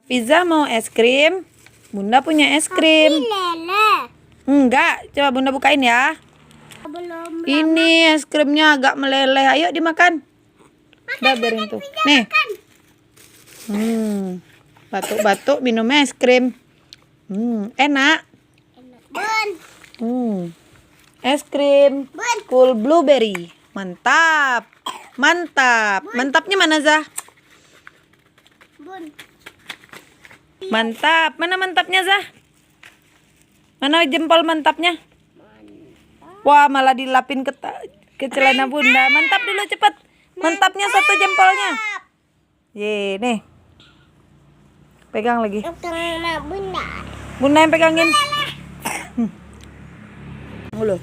Fiza mau es krim. Bunda punya es krim. Lele. Enggak, coba Bunda bukain ya. Belum. Ini es krimnya agak meleleh. Ayo dimakan. Udah biarin tuh. Nih. Batuk-batuk minum es krim. Enak. Bun. Es krim cool blueberry. Mantap. Mantap. Mantapnya mana, Zah? Bun. Mantap. Mana mantapnya, Zah? Mana jempol mantapnya? Wah, malah dilapin ke celana Bunda. Mantap dulu cepet. Mantapnya satu jempolnya. Ye, nih. Pegang lagi. Bunda. Bunda yang pegangin. Mulu.